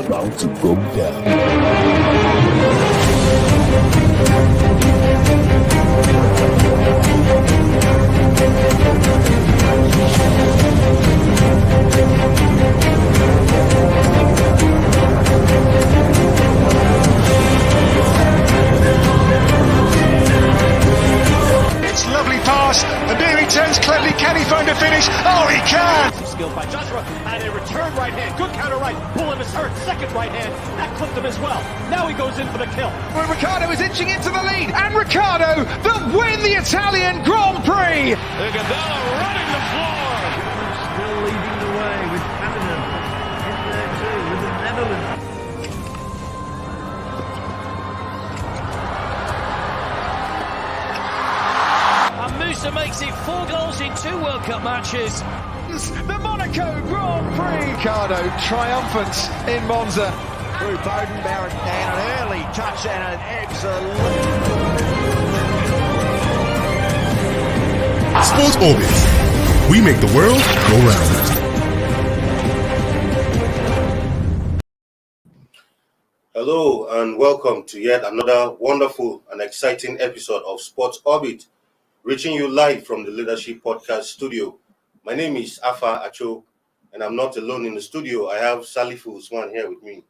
about to go down. It's lovely pass, and here he turns cleverly. Can he find a finish? Oh, he can! Skill by Joshua, and a return right hand. Good counter right. Bullen is hurt. Second right hand. That clipped him as well. Now he goes in for the kill. Well, Ricciardo is inching into the lead, and Ricciardo that win the Italian Grand Prix! Iguodala running the floor. Still leading the way with Canada in there too, with the Netherlands. And Musa makes it 4 goals in 2 World Cup matches. The Monaco Grand Prix! Ricciardo triumphant in Monza. Through Bowden, Barrett, and an early touch and an excellent... Sports Orbit. We make the world go round. Hello and welcome to yet another wonderful and exciting episode of Sports Orbit, reaching you live from the Leadership Podcast studio. My name is Afa Acho, and I'm not alone in the studio. I have Salifu Usman here with me.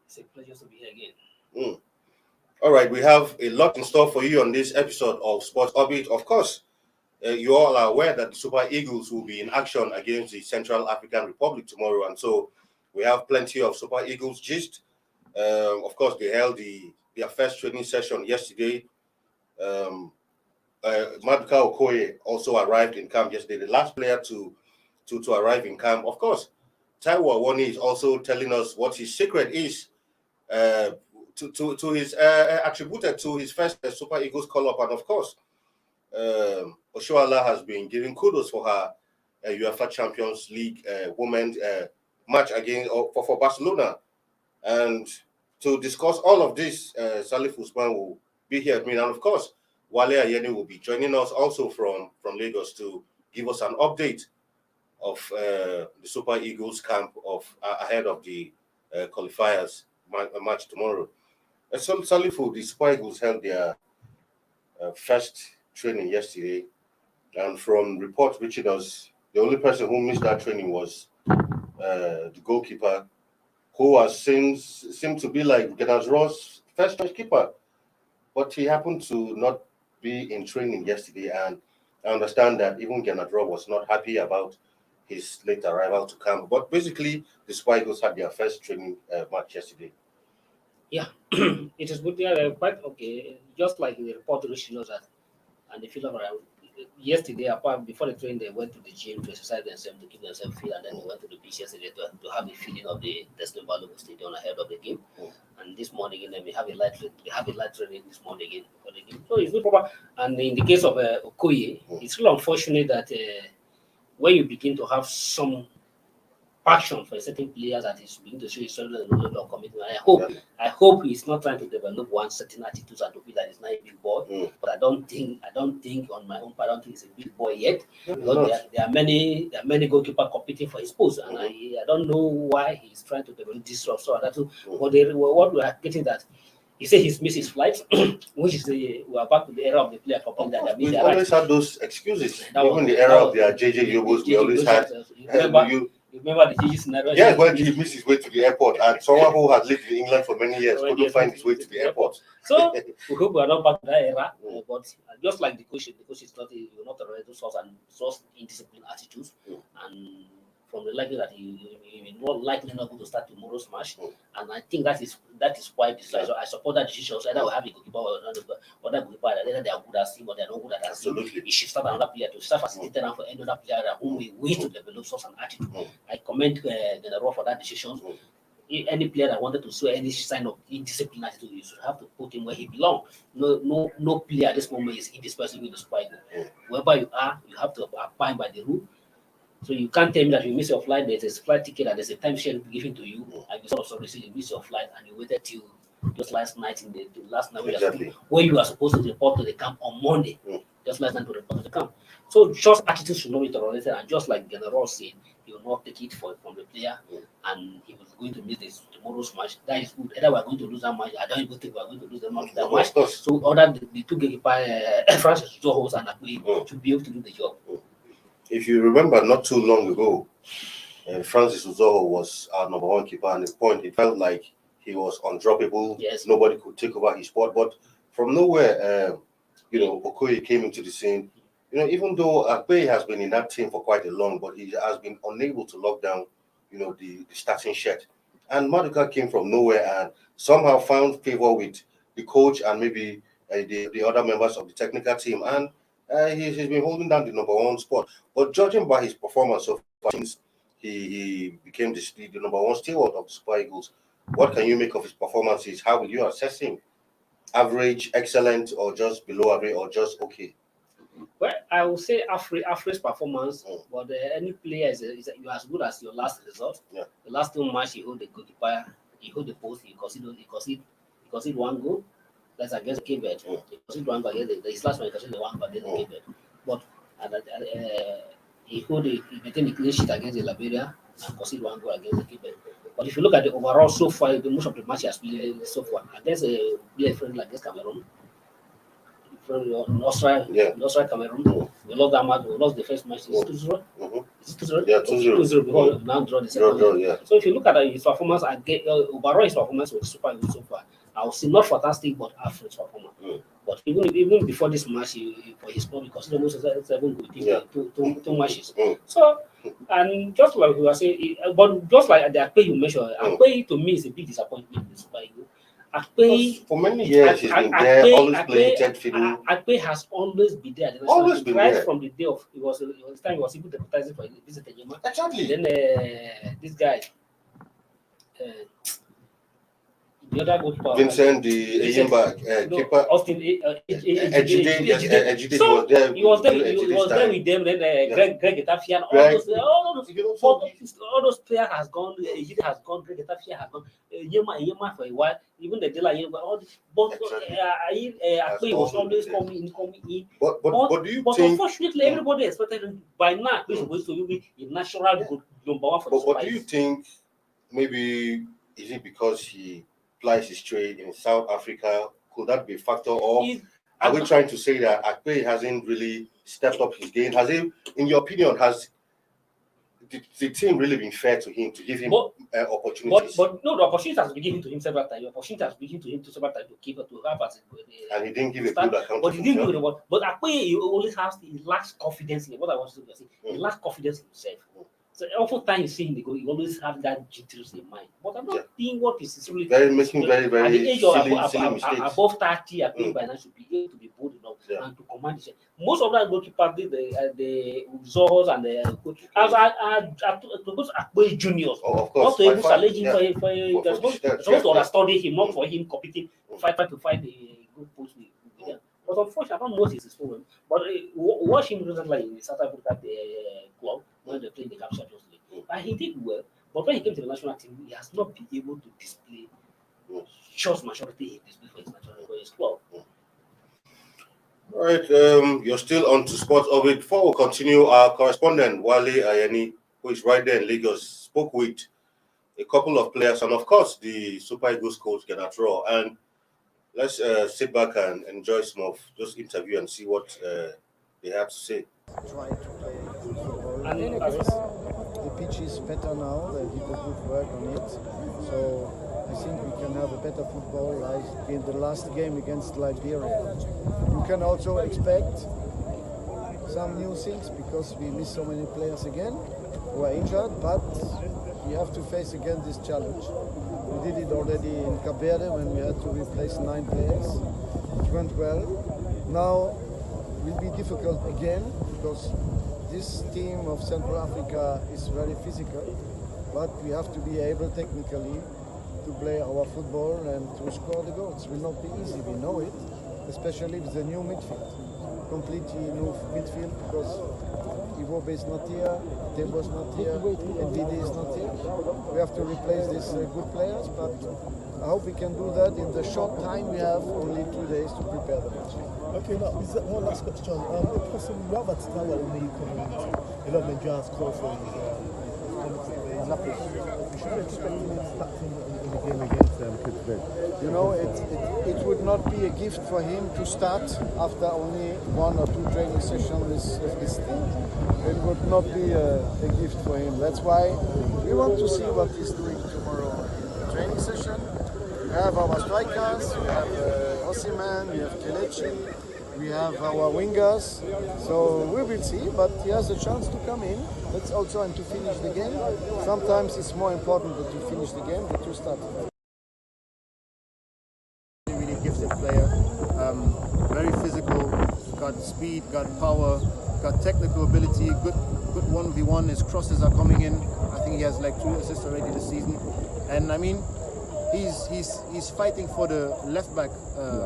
It's a pleasure to be here again. All right, we have a lot in store for you on this episode of Sports Orbit. Of course, you all are aware that the Super Eagles will be in action against the Central African Republic tomorrow, and so we have plenty of Super Eagles gist. Of course, they held their first training session yesterday. Maduka Okoye also arrived in camp yesterday, the last player to arrive in camp. Of course, Taiwo Awonlyi is also telling us what his secret is to his attributed to his first Super Eagles call-up. And of course, Oshoala has been giving kudos for her UEFA Champions League women's match against for Barcelona. And to discuss all of this, Salif Usman will be here with me. And of course, Wale Ayeni will be joining us also from Lagos to give us an update of the Super Eagles camp ahead of the qualifiers match tomorrow. So Salifu, the Super Eagles held their first training yesterday, and from reports reaching us, the only person who missed that training was the goalkeeper, who has seemed to be like Gennaro Ross' first choice keeper, but he happened to not be in training yesterday, and I understand that even Gennaro was not happy about his late arrival to camp. But basically, the Super Eagles had their first training match yesterday. Yeah, it is good. They are quite okay. Just like the report reached us that, and they feel around yesterday, apart before the training, they went to the gym to exercise themselves to keep themselves fit, and then they went to the beach yesterday to have the feeling of the Destin Balogun Stadium ahead of the game. And this morning again, we have a light training this morning again for the game. So it's not proper. And in the case of Okoye, it's really unfortunate that when you begin to have some passion for a certain player that is beginning to show his level of commitment, I hope he's not trying to develop one certain attitude and to feel that he's not a big boy. But I don't think on my own part, I don't think he's a big boy yet. Because there are many goalkeepers competing for his post, and I don't know why he's trying to develop this sort of that. What we are getting that. He said he's missed his flight, which is we are back to the era of the player complaining that We've always had those excuses. Even the era of the JJ Yobos, we always had. You remember the JJ scenario? Yes, when he missed his way to the airport, and someone who had lived in England for many years couldn't find his way to the airport. So we hope we are not back to that era. But just like the coach is not tolerate those sorts and source indisciplined attitudes, and from the likely that he will not likely not going to start tomorrow's match, and I think that is why so I support that decision. So either we have a goalkeeper or other goalkeeper, either they are good as him or they are not good as him. He should start another player to start facilitating for another player whom we wish to develop such an attitude. I commend the Raw for that decision. Any player that wanted to show any sign of indisciplined attitude, you should have to put him where he belongs. No player at this moment is indispensable in the Super Eagles. Wherever you are, you have to abide by the rule. So you can't tell me that you miss your flight, there's a flight ticket and there's a timeshare given to you, and you sort of receive you miss your flight and you waited till just last night when you are supposed to report to the camp on Monday. Just last night to report to the camp. So just attitude should not be tolerated, and just like General said, you will not take it from the player, and he was going to miss tomorrow's match. That is good. Either we are going to lose that match. I don't even think we are going to lose that match. Of course. So other the two goalkeepers, Francis Zohos and Akwe, should be able to do the job. If you remember, not too long ago, Francis Uzoho was our number one keeper, and at the point it felt like he was undroppable. Yes. Nobody could take over his spot. But from nowhere, Okoye came into the scene. Even though Akpe has been in that team for quite a long, but he has been unable to lock down, the starting shed. And Maduka came from nowhere and somehow found favor with the coach and maybe the other members of the technical team. And he's been holding down the number one spot. But judging by his performance so far, since he became the number one steward of the Super Eagles, what can you make of his performances? How will you assess him? Average, excellent, or just below average, or just okay? Well, I would say average performance, but any player is you're as good as your last result. Yeah. The last two matches, he hold the goalkeeper, he hold the post, he conceded one goal. That's against Cape Verde. He conceded one goal against his last one, he conceded one goal against Cape Verde. But he maintained the clean sheet against the Liberia and conceded one goal against the Cape Verde. But if you look at the overall so far, most of the matches has played so far against a friend like against Cameroon. From Austria, Cameroon. We lost that match. We lost the first match. Is it 2-0? Is it 2-0? Yeah, 2-0. Before now draw the second. Yeah. So if you look at his performance, overall his performance was super good so far. I would say not fantastic, but average performance. But even before this match, for his club, because almost 7 good two matches. So, and just like we were saying, but just like the Akpe you mentioned, Akpe to me is a big disappointment in the Super Eagles. Akpe, for many years he's been there, always playing third fiddle. Akpe has always been there. Always been right there. from the day of it was time he was even deputizing for visit Ejima. Exactly. Then this guy, the other goalkeeper, Vincent, the Eyimba keeper. Austin Ejide so was there. he was there with them. Then Greg Getafe and all those players has gone. Ejide has gone. Greg Getafe has gone. Yema for a while. Even the Dela Yema. But Akpe was always coming in. But do you But think? unfortunately, everybody expected by now Akpe is going to be a natural good number one for the But do you think maybe is it because he applies his trade in South Africa? Could that be a factor? Or are we trying to say that Akpe hasn't really stepped up his game? Has he, in your opinion, has the team really been fair to him to give him opportunities? But no, the opportunity has been given to him several times. The opportunity has been given to him several times to keep it, to have as and he didn't give a good account. But he didn't give it. But Akpe, he always he lacks confidence in what I want to say. He lacks confidence in himself. So oftentimes you see him, he always have that jitters in mind. But I'm not seeing what is really making very at the age of silly mistakes. above 30, I think by now should be able to be bold enough and to command the. Most of that goalkeepers did the Zohos and the those Akpe juniors. Oh, of course. Not to even challenge him for they're supposed to understudy him, not for him competing fight to fight a good post with them. But unfortunately, I don't know his problem. But watch him recently in the South Africa club when they played the Cup Champions League. And he did well. But when he came to the national team, he has not been able to display shows maturity he displayed for his national for his club. All right, you're still on to Sports Orbit. Before we continue, our correspondent Awonlyi Ayeni, who is right there in Lagos, spoke with a couple of players and, of course, the Super Eagles coach Genatro. And let's sit back and enjoy some of this interview and see what they have to say. Try to play good football. The pitch is better now. They did a good work on it. So I think we can have a better football like in the last game against Liberia. You can also expect some new things because we miss so many players again who are injured, but we have to face again this challenge. We did it already in Cape Verde when we had to replace 9 players. It went well. Now it will be difficult again because this team of Central Africa is very physical, but we have to be able technically to play our football and to score the goals. It will not be easy, we know it, especially with the new midfield. Completely new midfield because Iwobe is not here, Tembo is not here, NVD is not here. We have to replace these good players, but I hope we can do that in the short time we have, only 2 days to prepare the match. Okay, now, is that one last question? The person Robert Tower in the community, a lot of Nigerians call for his he's happy. We should expect him starting in the game against Cape Verde. You know, it would not be a gift for him to start after only 1 or 2 training sessions with his team. It would not be a gift for him. That's why we want to see what he's doing tomorrow in the training session. We have our strikers, we have Osimhen, we have Kelechi, we have our wingers. So we will see, but he has a chance to come in. That's also and to finish the game. Sometimes it's more important that you finish the game than to start. Really gifted player, very physical, got speed, got power, got technical ability, good 1v1. His crosses are coming in. I think he has like 2 assists already this season, and I mean, he's fighting for the left back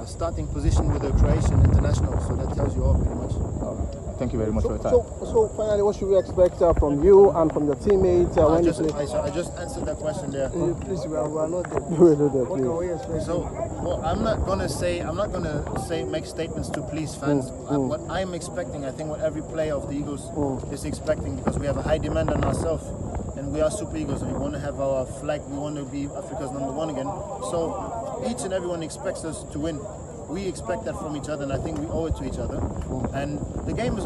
starting position with the Croatian international. So that tells you all pretty much. Thank you very much for your time. So finally, what should we expect from you and from your teammates when you play? I just answered that question there. Please, we are not there. We're not there, please. What can we expect? So, well, I'm not gonna make statements to please fans. What I'm expecting, I think, what every player of the Eagles is expecting, because we have a high demand on ourselves, and we are Super Eagles, and we want to have our flag. We want to be Africa's #1 again. So, each and everyone expects us to win. We expect that from each other, and I think we owe it to each other. And the games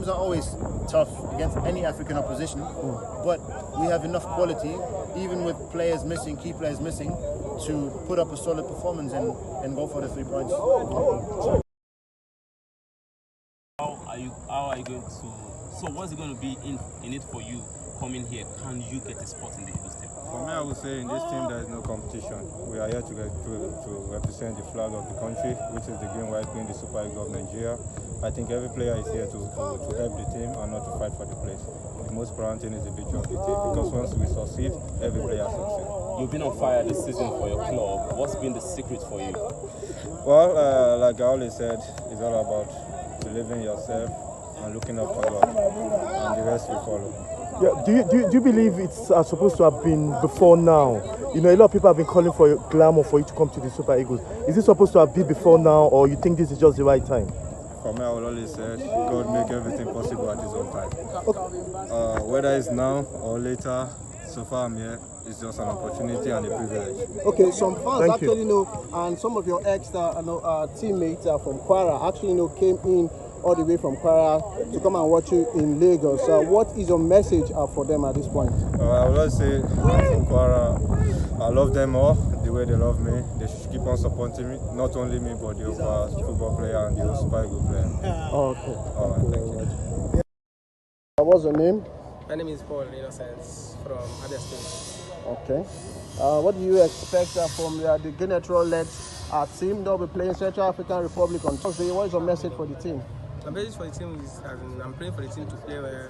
are always tough against any African opposition, but we have enough quality, even with players missing, key players missing, to put up a solid performance and go for the 3 points. How are you going to? So what's it going to be in it for you coming here? Can you get a spot in the Eagles team? For me, I would say in this team there is no competition. We are here to represent the flag of the country, which is the green, white, green, the Super Eagles of Nigeria. I think every player is here to help the team and not to fight for the place. The most important thing is the victory of the team, because once we succeed, every player succeeds. You've been on fire this season for your club. What's been the secret for you? Well, like I always said, it's all about believing yourself and looking up to God, and the rest will follow. Yeah, do you believe it's supposed to have been before now? You know, a lot of people have been calling for glamour for you to come to the Super Eagles. Is it supposed to have been before now, or you think this is just the right time? For me, I will always say, God make everything possible at His own time. Okay. Whether it's now or later, so far I'm here. It's just an opportunity and a privilege. Okay, some fans actually know, and some of your teammates from Kwara actually came in all the way from Kwara to come and watch you in Lagos. What is your message for them at this point? I would like to say, from Kwara, I love them all the way they love me. They should keep on supporting me, not only me, but the overall football player and the whole Super Eagles player. Okay. All right, thank you. What's your name? My name is Paul Innocence from Abia State. Okay. What do you expect from the Guinea-led team that will be playing Central African Republic on Thursday? What is your message for the team? My message for the team is I'm praying for the team to play well.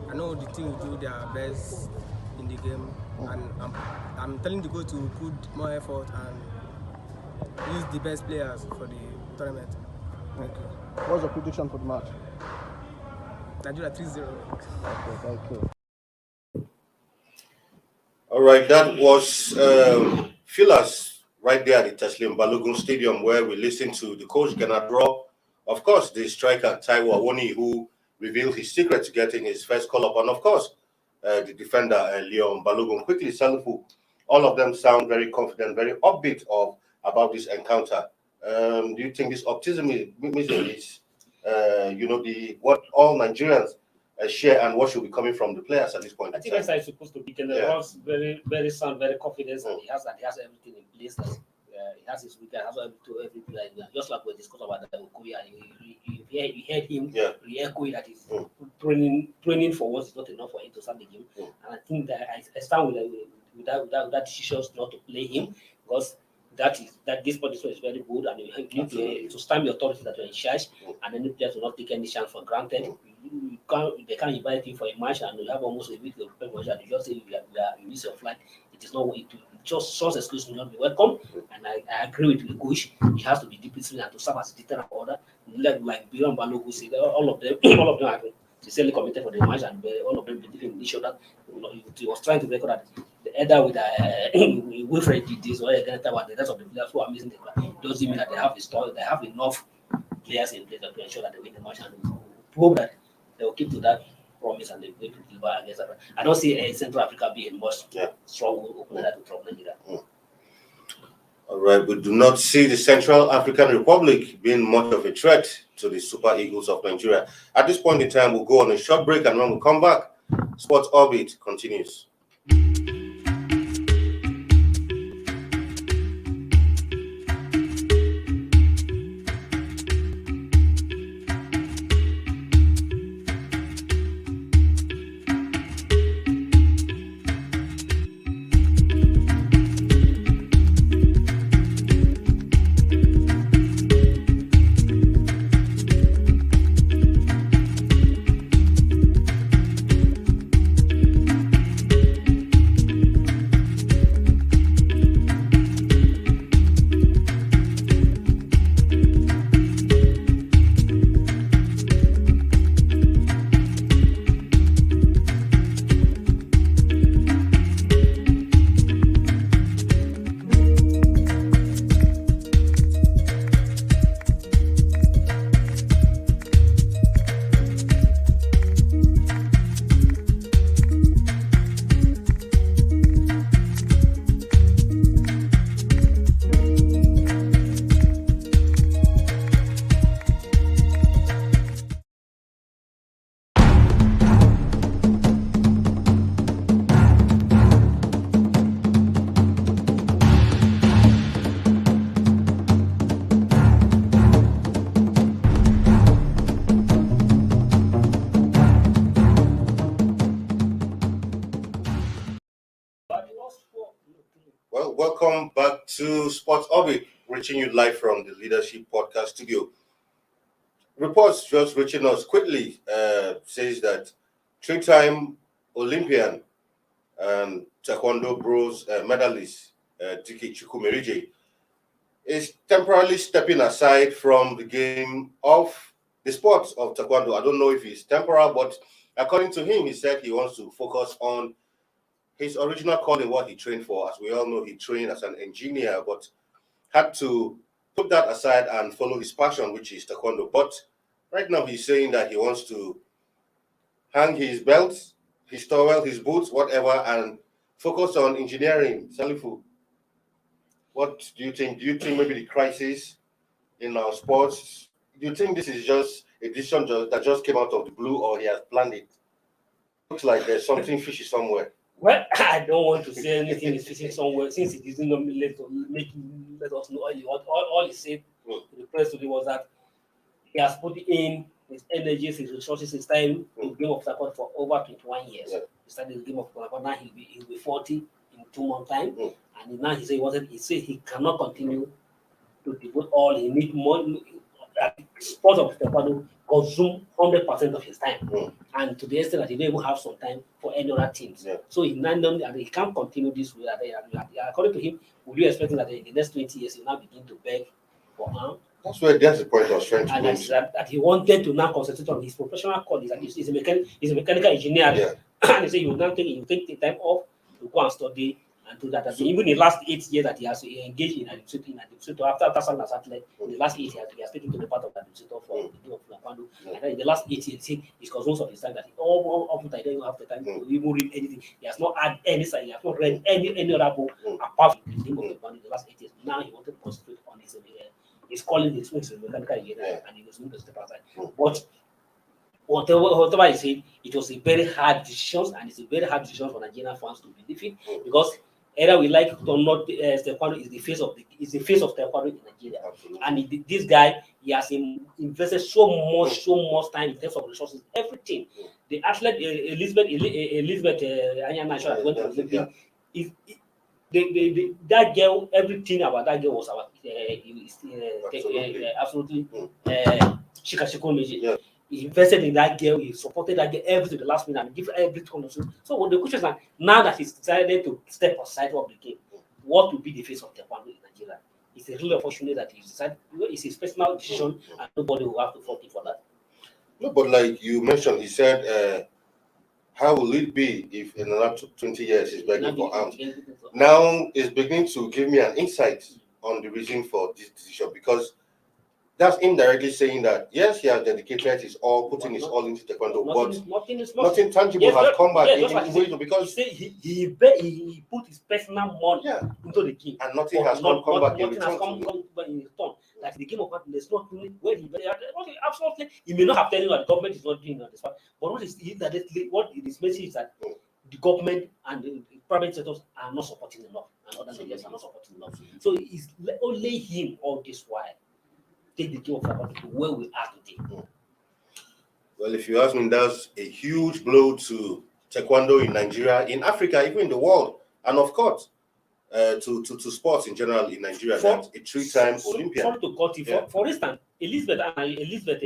I know the team will do their best in the game, and I'm telling the coach to put more effort and use the best players for the tournament. Thank you. What's your prediction for the match? Nigeria 3-0. Okay, thank you. All right, that was Philas right there at the Teslim Balogun Stadium, where we listened to the coach Ghana draw. Of course, the striker Awonlyi, who revealed his secret to getting his first call-up, and of course, the defender Leon Balogun. Quickly, Salifu, all of them sound very confident, very upbeat about this encounter. Do you think this optimism is what all Nigerians share, and what should be coming from the players at this point? I think that's how it's supposed to be. General's very, very sound, very confident, and he has everything in place. He has his weekend, has every player. Just like we discussed about the Okuya, you heard him re-echoing that he's training for once is not enough for him to start the game. And I think that I stand with that decision not to play him, because this position is very good, and you need to stand the authority that you're in charge, and then the players will not take any chance for granted. They can't invite you for a match, and you have almost a week to prepare for it, and you just say you miss your flight. It is not what it just source excuse will not be welcome. And I agree with the coach. He has to be disciplined and to serve as a deterrent order. Like Biron Balogun said, all of them are sincerely committed for the match, and all of them believe in each other. He was trying to record that either with Wilfred did this or against the rest of the players who are missing the ground. It doesn't mean that they have enough players in place to ensure that they win the match, and we hope that they will keep to that promise and they're going to deliver against Africa. I don't see Central Africa being much strong opener that will trouble Nigeria. All right, we do not see the Central African Republic being much of a threat to the Super Eagles of Nigeria. At this point in time, we'll go on a short break, and when we come back, Sports Orbit continues. Well, welcome back to Sports Orbit, reaching you live from the Leadership Podcast Studio. Reports just reaching us quickly says that three-time Olympian and Taekwondo bronze medalist Dike Chukwumerije is temporarily stepping aside from the game of the sport of Taekwondo. I don't know if it's temporal, but according to him, he said he wants to focus on his original calling, what he trained for. As we all know, he trained as an engineer, but had to put that aside and follow his passion, which is Taekwondo. But right now, he's saying that he wants to hang his belt, his towel, his boots, whatever, and focus on engineering. Salifu, what do you think? Do you think maybe the crisis in our sports, do you think this is just a decision that just came out of the blue, or he has planned it? Looks like there's something fishy somewhere. Well, I don't want to say anything is fishy somewhere since he didn't let us know. All he said in the press today was that he has put in his energies, his resources, his time in the game of Taekwondo for over 21 years. Yeah. He started the game of Taekwondo, now he'll be 40 in 2 months' time. And now he said he cannot continue to devote all, he needs more. Sport of Taekwondo consume 100% of his time, and to the extent that he don't even have some time for any other teams. Yeah. So he can't continue this way. According to him, would you expect that in the next 20 years he will now begin to beg for harm? That's the point I was trying to make. And that he wanted to now concentrate on his professional calling. He's a mechanical engineer, and he said he will now take the time off to go and study and do that. So, even in the last 8 years that he has engaged in administrator after signing as athlete, in the last 8 years he has taken to the part of administrator for the game of Taekwondo. And then in the last 8 years, he's consumed of his time that he often I don't even have the time to even read anything. He has not had any sign, he has not read any other book apart from the game of Taekwondo in the last 8 years. Now he wanted to concentrate on his calling, his mechanical engineer, and he was going to step aside. But whatever he said, it was a very hard decision, and it's a very hard decision for Nigerian fans to believe it, because either we like it or not, Taekwondo is the face of Taekwondo in Nigeria. Absolutely. And this guy, he has invested so much time in terms of resources, everything. The athlete Elizabeth Anyana that went to the Olympics, that girl, everything about that girl was about absolutely Shikashiko Meiji. Yeah. He invested in that girl, he supported that girl everything to the last minute and give everything. So what the question is that now that he's decided to step aside of the game, what will be the face of Taekwondo in Nigeria? It's really unfortunate that he decided, it's his personal decision and nobody will have to fault him for that. No, but like you mentioned, he said, how will it be if in another 20 years he's begging for arms? Now it's beginning to give me an insight on the reason for this decision, because that's indirectly saying that yes, he has dedicated his all, putting his all into taekwondo, but nothing tangible has come back in ways because he put his personal money into the game, and nothing has come back in nothing has come in return. Like the game of there's not where he okay, absolutely he may not have telling you that the government is not doing this one, but what is his message is that the government and the private sectors are not supporting enough, and other Nigerians are not supporting enough. So it's only him all this while take the game of football to where we are today. Well, if you ask me, that's a huge blow to taekwondo in Nigeria, in Africa, even in the world, and of course, to sports in general in Nigeria. That's a three-time Olympian. Sorry to cut you. For instance, Elizabeth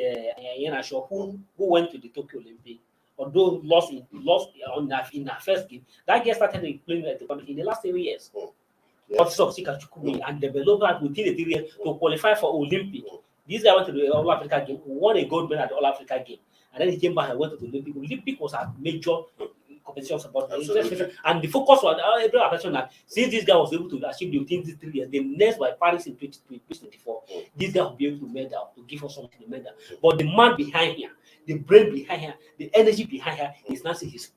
Yenasho, who went to the Tokyo Olympic, although lost in her first game, that girl started playing in the last 3 years. And developed that within the 3 years to qualify for Olympic. This guy went to the All Africa game, won a gold medal at the All Africa game, and then he came back and went to the Olympic. Olympic was a major competition support, and the focus was every attention that since this guy was able to achieve within these 3 years, the next by Paris in 2024, this guy will be able to medal to give us something to medal. But the man behind here, the brain behind here, the energy behind here is not saying he's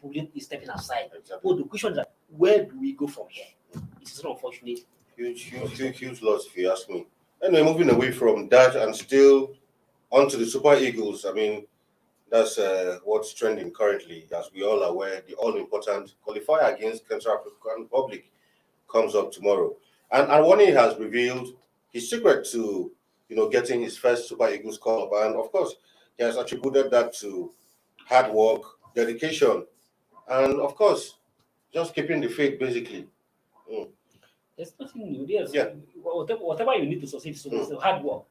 stepping aside. So the question is that where do we go from here? It's unfortunate. Huge loss, if you ask me. Anyway, moving away from that and still onto the Super Eagles. I mean, that's what's trending currently. As we all are aware, the all-important qualifier against Central African Republic comes up tomorrow. And Awonlyi has revealed his secret to, getting his first Super Eagles call-up. And of course, he has attributed that to hard work, dedication, and of course, just keeping the faith, basically. There's nothing new. Whatever you need to succeed, so it's hard work.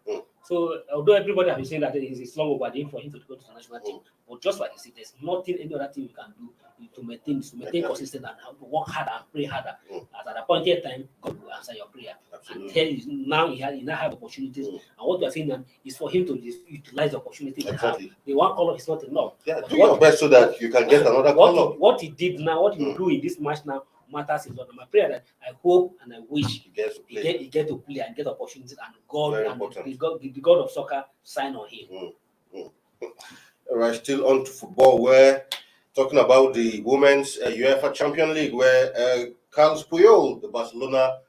So although everybody has been saying that it's long overdue for him to go to the national team, but just like you said, there's nothing any other thing you can do to maintain consistent and how to work harder and pray harder. At an appointed time, God will answer your prayer. And tell you now he now have opportunities. And what we are saying now is for him to utilize the opportunity he have. The one color is not enough. Do your best so that you can get another color. What he did now, what he will do in this match now matters a lot. My prayer that I hope and I wish he get to play and get opportunities, and God the God of soccer sign on him. All right, still on to football. We're talking about the women's UEFA Champions League, where Carlos Puyol, the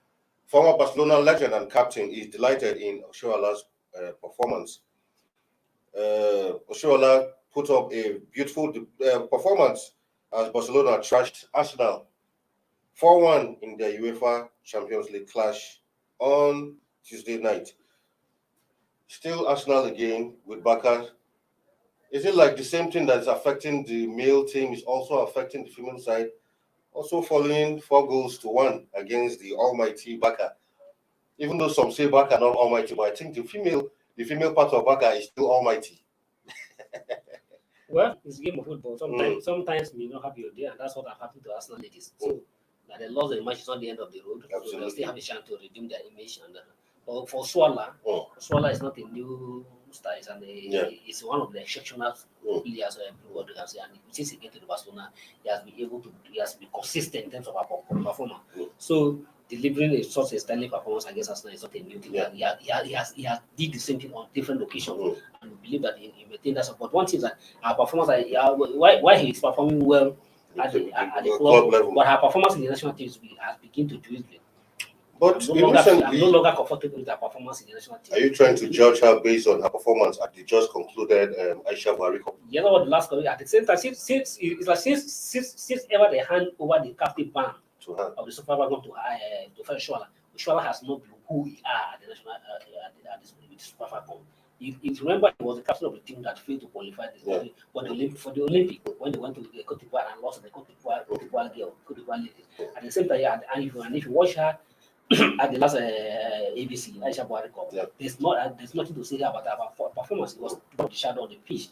former Barcelona legend and captain, is delighted in Oshoala's performance. Oshoala put up a beautiful performance as Barcelona trashed Arsenal 4-1 in the UEFA Champions League clash on Tuesday night. Still Arsenal again with Barca. Is it like the same thing that is affecting the male team is also affecting the female side? Also following 4-1 against the almighty Barca. Even though some say Barca not almighty, but I think the female part of Barca is still almighty. Well, it's a game of football. Sometimes we not have your day, and that's what happened to Arsenal ladies. So that they lost the match is not the end of the road. So they'll still have a chance to redeem their image. And for Swala, Swala is not a new star, and it's one of the exceptional players everybody can say. And since he came to the Barcelona, he has been consistent in terms of performance. So delivering such a standing performance against Arsenal is not a new thing. He has did the same thing on different occasions, and we believe that he maintained that support. One thing is that our performance, why he is performing well at the club level, but her performance in the national team has begun to dwindle. But I'm no longer comfortable with her performance in the national team. Are you trying to judge her based on her performance at the just concluded Aisha Buhari Cup? You know what, the last career at the same time, since ever they hand over the captain ban of the Super Wagon to Oshoala, Oshoala has not been who we are at the national at the Super Wagon. If remember, he was the captain of the team that failed to qualify for the Olympic when they went to the Cote d'Ivoire and lost to the Cote d'Ivoire ladies. At the same time, and if you watch her at the last ABC Aisha Buhari Cup, there's nothing to say about her performance. It was the shadow on the pitch.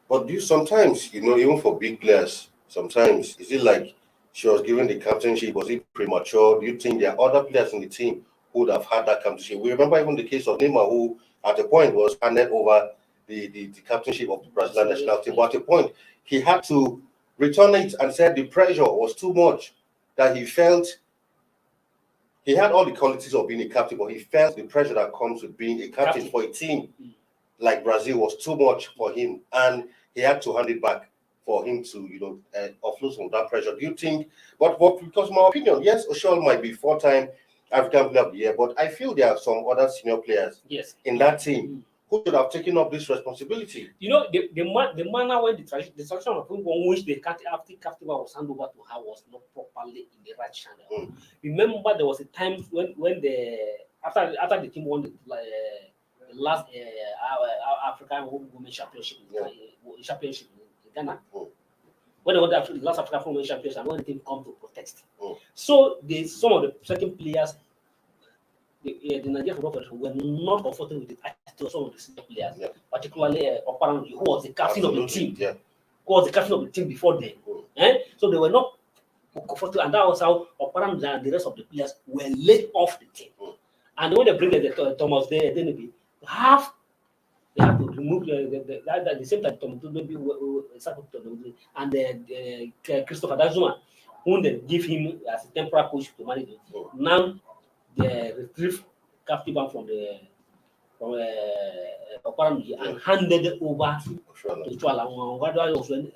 But do you sometimes, even for big players, sometimes is it like she was given the captainship? Was it premature? Do you think there are other players in the team who would have had that captainship? We remember even the case of Neymar, who at a point was handed over the captainship of the Brazilian national team. But at a point, he had to return it and said the pressure was too much, that he felt he had all the qualities of being a captain, but he felt the pressure that comes with being a captain for a team like Brazil was too much for him, and he had to hand it back for him to, offload some of that pressure. Do you think? But because my opinion, yes, Oshoala might be 4-time African Player of the Year, but I feel there are some other senior players in that team who should have taken up this responsibility. The manner when the transaction of which the captain was handed over to her was not properly in the right channel. Remember, there was a time when after the team won the last African Women's Championship in Ghana. When they won the last African Women's Championship, and when the team come to protest, so some of the second players. The Nigerian football federation were not comfortable with the attitude of some of the senior players, particularly Awonlyi, who was the captain of the team. Who was the captain of the team before then. So they were not comfortable, and that was how Awonlyi and the rest of the players were laid off the team. And when they bring the Thomas there, then they have to remove the same time Thomas and Christopher Dazuma, whom they give him as a temporary coach to manage it. Now they retrieve captive from Awonlyi and handed it over to Oshoala. That was when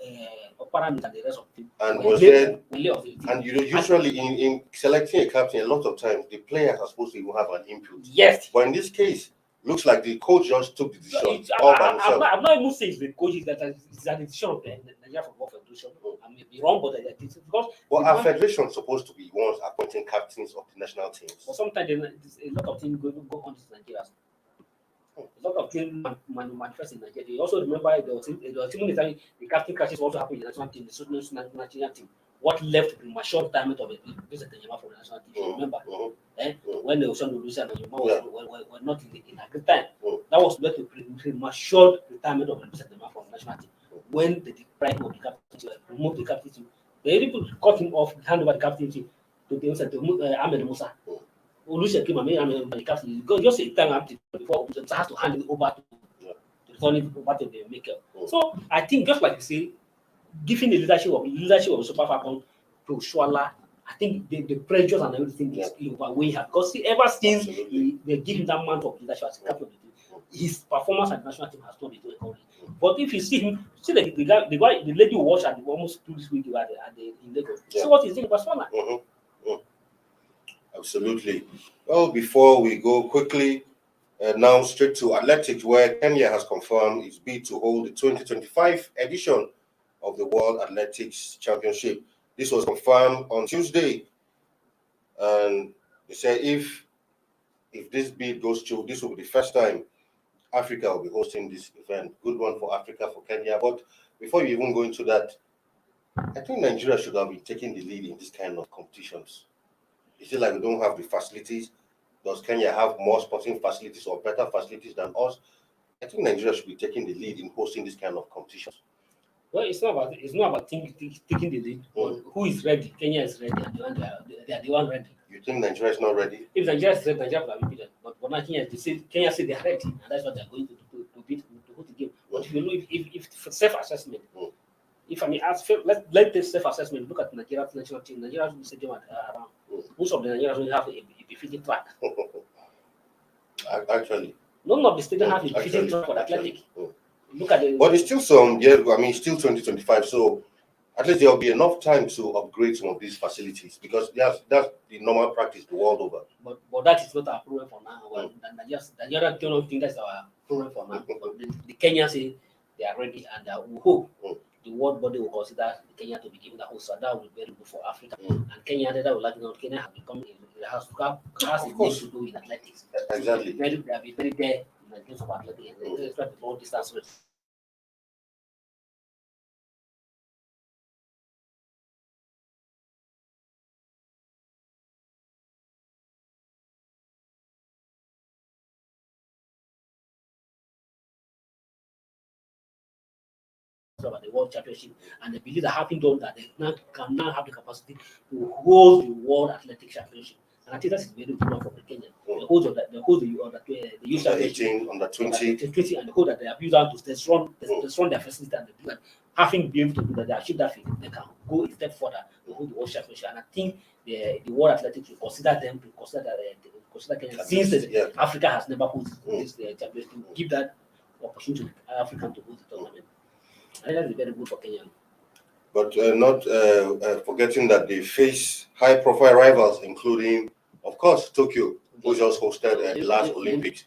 Awonlyi and the rest of the team. And usually in selecting a captain, a lot of times the players are supposed to even have an input. Yes. But in this case, looks like the coach just took the decision all by himself. I'm not even saying it's the coach, it's a decision of the Nigerian Football Federation. I may be wrong, but it's because. Well, our federation is supposed to be ones appointing captains of the national teams. But sometimes a lot of things go on to Nigeria. A lot of things manifest in Nigeria. You also remember there was even time the captain crashes also happened in the national team, the national team. What left premature retirement of the President from the national team? Remember? When the Ocean Lucia and were not in a good time. That was left to premature retirement of the President from the national team. When they deprived him of the captaincy, removed the captaincy, they even cut him off, hand over the captaincy to Ahmed Musa. Lucia came and made the captain. Just a time after before it has to hand it over to turn it over to the maker. So I think just like you say, giving the leadership of Super Falcon to Oshoala, I think the pressures and everything is overweighing her. Because ever since they give him that amount of leadership as a captain of the team, his performance at the national team has not been doing well. But if you see him, see the lady who watched at almost 2 weeks ago in Lagos, see what he's doing in Barcelona. Absolutely. Well, before we go quickly, now straight to athletics, where Kenya has confirmed its bid to hold the 2025 edition of the World Athletics Championship. This was confirmed on Tuesday, and they said if this bid goes through, this will be the first time Africa will be hosting this event. Good one for Africa, for Kenya. But before you even go into that, I think Nigeria should have been taking the lead in this kind of competitions. Is it like we don't have the facilities? Does Kenya have more sporting facilities or better facilities than us? I think Nigeria should be taking the lead in hosting this kind of competitions. Well, it's not about taking the lead. Who is ready? Kenya is ready, and they are the one ready. You think Nigeria is not ready? If Nigeria is ready, Nigeria will be beaten. But now Kenya say they are ready, and that's what they are going to hold the game. But if you look, if self-assessment, if I may ask, let's take self-assessment. Look at Nigeria's national team. Nigeria will say around. Most of the Nigerians only have a befitting track. Actually, none of the states have a befitting track for athletic. Look at the. But it's still some years ago. I mean, still 2025. So at least there will be enough time to upgrade some of these facilities because that's the normal practice the world over. But that is not our problem for now. Well, Nigeria don't think that's our problem for now. But the Kenyans say they are ready, and we hope the world body will consider Kenya to be given the host. So that will be very good for Africa. And Kenya, that will like Kenya has become has to do in athletics. Exactly. They will be very there in the case of athletics. They expect the long distance race. About the World Championship, and they believe that having done that, they can now have the capacity to hold the World Athletic Championship. And I think that's very important for the Kenyan. They hold the youth championship, under 20, and they hold that they have used out to strong their facility, and having been able to do that, they achieve that feat, they can go a step further to hold the World Championship. And I think the World Athletics will consider them to consider that consider Kenya, since Africa has never hosted this championship, to give that opportunity to African to host the tournament. I think that's very good for Kenya. But not forgetting that they face high-profile rivals, including, of course, Tokyo, who just hosted the last Olympics.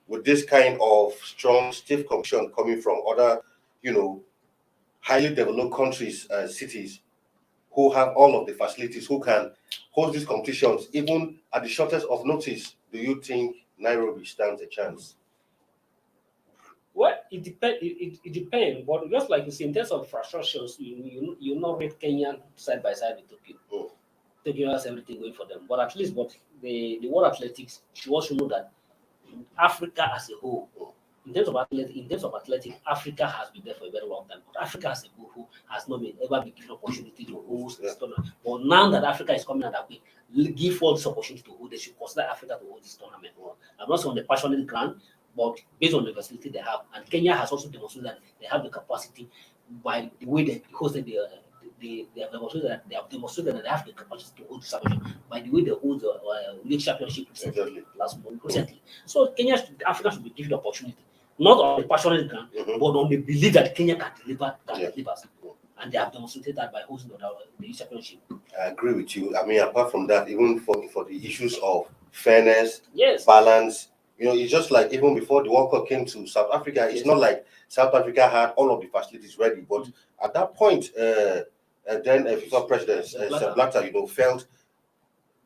With this kind of strong, stiff competition coming from other, highly developed countries, cities, who have all of the facilities, who can host these competitions, even at the shortest of notice, do you think Nairobi stands a chance? Well, it depends. It depends. But just like you see, in terms of infrastructures, you not rate Kenya side by side with Tokyo. Tokyo has everything going for them. But at least, the World Athletics should also know that Africa as a whole, in terms of athletics, Africa has been there for a very long time. But Africa as a whole has not ever been given opportunity to host this tournament. But now that Africa is coming out that way, give all this opportunity to hold. They should consider Africa to hold this tournament. I'm not on the passionate ground, but based on the facility they have, and Kenya has also demonstrated that they have the capacity by the way they hosted they have demonstrated that they have the capacity to hold the championship by the way they hold the league championship recently. So Africa should be given the opportunity, not on the passionate ground, but on the belief that Kenya can deliver, and they have demonstrated that by hosting the championship. I agree with you. I mean, apart from that, even for the issues of fairness, balance, it's just like even before the World Cup came to South Africa, it's not like South Africa had all of the facilities ready. But at that point, then FIFA president Sepp Blatter, felt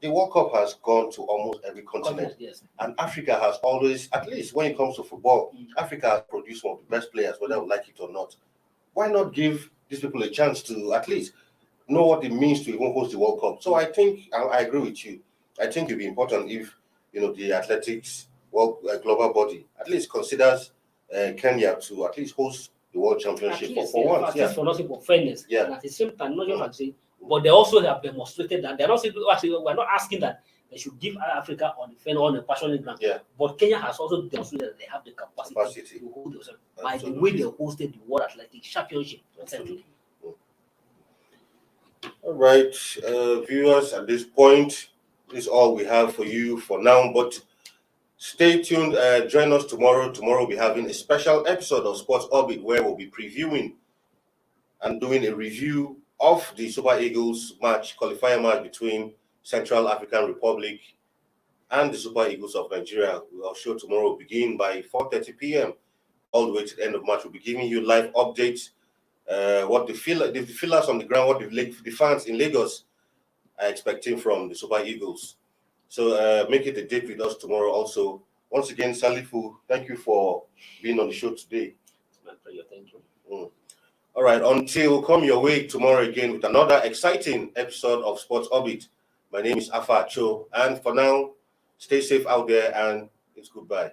the World Cup has gone to almost every continent, and Africa has always, at least when it comes to football, Africa has produced one of the best players, whether we like it or not. Why not give these people a chance to at least know what it means to even host the World Cup? So I think I agree with you. I think it'd be important if the athletics global body at least considers Kenya to at least host the World Championship for once. At least for nothing but fairness. Yeah. And at the same time, not just say, but they also have demonstrated that they're not saying actually we're not asking that they should give Africa on the passionate ground. Yeah. But Kenya has also demonstrated that they have the capacity to hold themselves by the way they hosted the World Athletics Championship recently. All right, viewers, at this point, this is all we have for you for now. But stay tuned. Join us tomorrow. Tomorrow we'll be having a special episode of Sports Orbit where we'll be previewing and doing a review of the Super Eagles qualifier match between Central African Republic and the Super Eagles of Nigeria. Our show tomorrow will begin by 4:30 p.m. all the way to the end of March. We'll be giving you live updates, what the feelers on the ground, what the fans in Lagos are expecting from the Super Eagles. So make it a date with us tomorrow also. Once again, Salifu, thank you for being on the show today. It's my pleasure. Thank you. All right, until come your way tomorrow again with another exciting episode of Sports Orbit. My name is Afa Cho, and for now, stay safe out there and it's goodbye.